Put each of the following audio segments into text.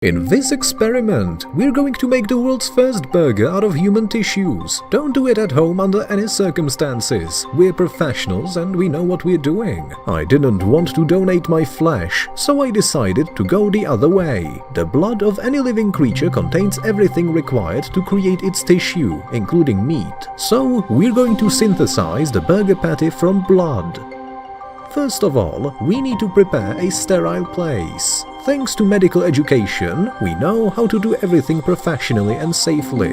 In this experiment, we're going to make the world's first burger out of human tissues. Don't do it at home under any circumstances. We're professionals and we know what we're doing. I didn't want to donate my flesh, so I decided to go the other way. The blood of any living creature contains everything required to create its tissue, including meat. So, we're going to synthesize the burger patty from blood. First of all, we need to prepare a sterile place. Thanks to medical education, we know how to do everything professionally and safely.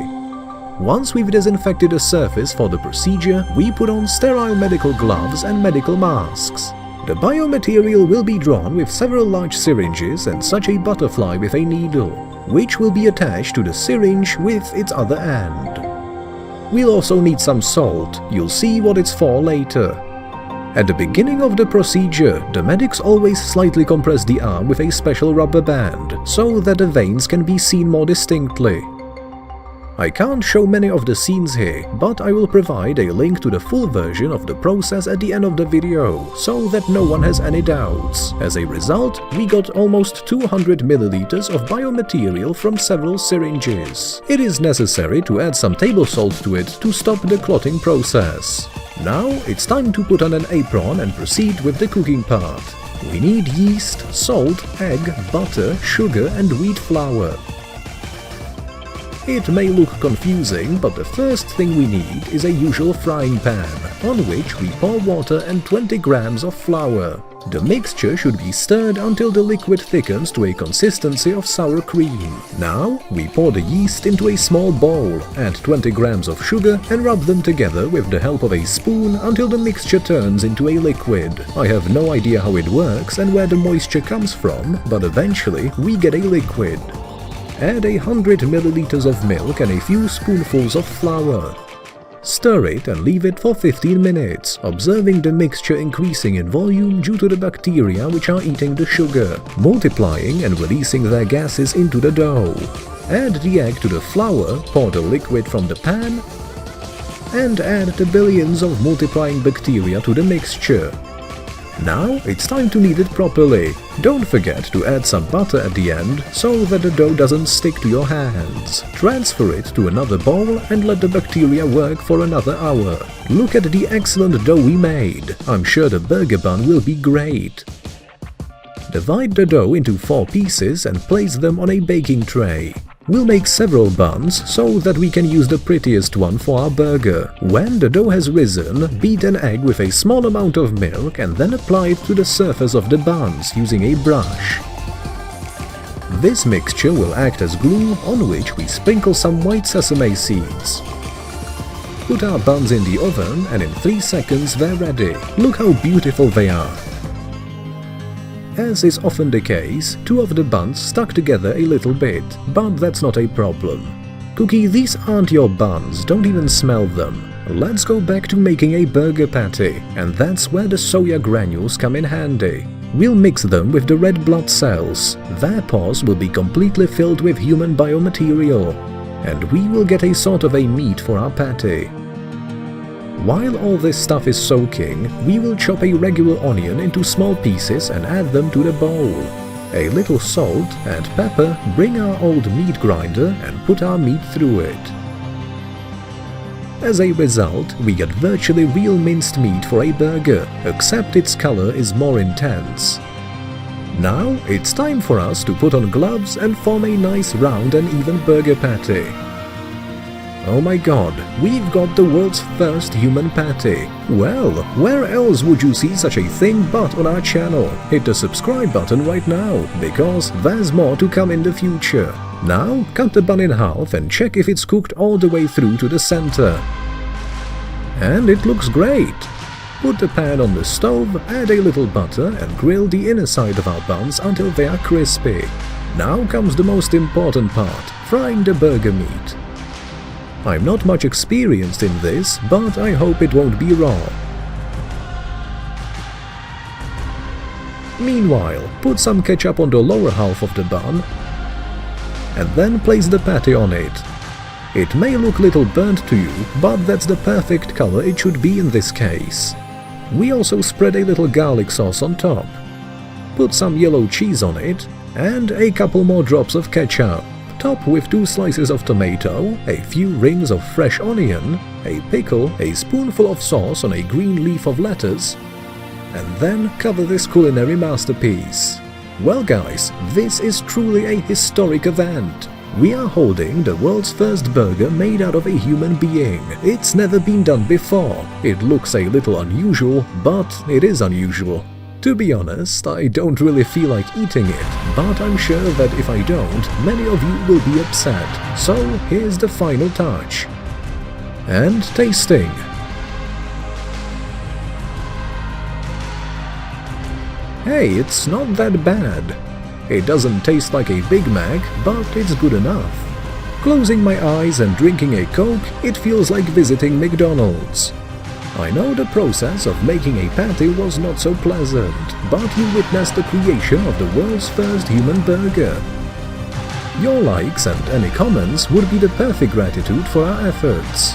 Once we've disinfected a surface for the procedure, we put on sterile medical gloves and medical masks. The biomaterial will be drawn with several large syringes and such a butterfly with a needle, which will be attached to the syringe with its other end. We'll also need some salt. You'll see what it's for later. At the beginning of the procedure, the medics always slightly compress the arm with a special rubber band, so that the veins can be seen more distinctly. I can't show many of the scenes here, but I will provide a link to the full version of the process at the end of the video, so that no one has any doubts. As a result, we got almost 200 milliliters of biomaterial from several syringes. It is necessary to add some table salt to it to stop the clotting process. Now it's time to put on an apron and proceed with the cooking part. We need yeast, salt, egg, butter, sugar and wheat flour. It may look confusing, but the first thing we need is a usual frying pan, on which we pour water and 20 grams of flour. The mixture should be stirred until the liquid thickens to a consistency of sour cream. Now, we pour the yeast into a small bowl, add 20 grams of sugar and rub them together with the help of a spoon until the mixture turns into a liquid. I have no idea how it works and where the moisture comes from, but eventually we get a liquid. Add 100 milliliters of milk and a few spoonfuls of flour. Stir it and leave it for 15 minutes, observing the mixture increasing in volume due to the bacteria which are eating the sugar, multiplying and releasing their gases into the dough. Add the egg to the flour, pour the liquid from the pan, and add the billions of multiplying bacteria to the mixture. Now it's time to knead it properly. Don't forget to add some butter at the end so that the dough doesn't stick to your hands. Transfer it to another bowl and let the bacteria work for another hour. Look at the excellent dough we made. I'm sure the burger bun will be great. Divide the dough into 4 pieces and place them on a baking tray. We'll make several buns so that we can use the prettiest one for our burger. When the dough has risen, beat an egg with a small amount of milk and then apply it to the surface of the buns using a brush. This mixture will act as glue on which we sprinkle some white sesame seeds. Put our buns in the oven and in 3 seconds they're ready. Look how beautiful they are. As is often the case, 2 of the buns stuck together a little bit, but that's not a problem. Cookie, these aren't your buns, don't even smell them. Let's go back to making a burger patty, and that's where the soya granules come in handy. We'll mix them with the red blood cells. Their pores will be completely filled with human biomaterial, and we will get a sort of a meat for our patty. While all this stuff is soaking, we will chop a regular onion into small pieces and add them to the bowl. A little salt and pepper, bring our old meat grinder and put our meat through it. As a result, we get virtually real minced meat for a burger, except its color is more intense. Now it's time for us to put on gloves and form a nice round and even burger patty. Oh my god, we've got the world's first human patty. Well, where else would you see such a thing but on our channel? Hit the subscribe button right now, because there's more to come in the future. Now, cut the bun in half and check if it's cooked all the way through to the center. And it looks great. Put the pan on the stove, add a little butter and grill the inner side of our buns until they are crispy. Now comes the most important part, frying the burger meat. I'm not much experienced in this, but I hope it won't be raw. Meanwhile, put some ketchup on the lower half of the bun and then place the patty on it. It may look a little burnt to you, but that's the perfect color it should be in this case. We also spread a little garlic sauce on top. Put some yellow cheese on it and a couple more drops of ketchup. Top with 2 slices of tomato, a few rings of fresh onion, a pickle, a spoonful of sauce on a green leaf of lettuce, and then cover this culinary masterpiece. Well guys, this is truly a historic event. We are holding the world's first burger made out of a human being. It's never been done before. It looks a little unusual, but it is unusual. To be honest, I don't really feel like eating it, but I'm sure that if I don't, many of you will be upset. So here's the final touch. And tasting. Hey, it's not that bad. It doesn't taste like a Big Mac, but it's good enough. Closing my eyes and drinking a Coke, it feels like visiting McDonald's. I know the process of making a patty was not so pleasant, but you witnessed the creation of the world's first human burger. Your likes and any comments would be the perfect gratitude for our efforts.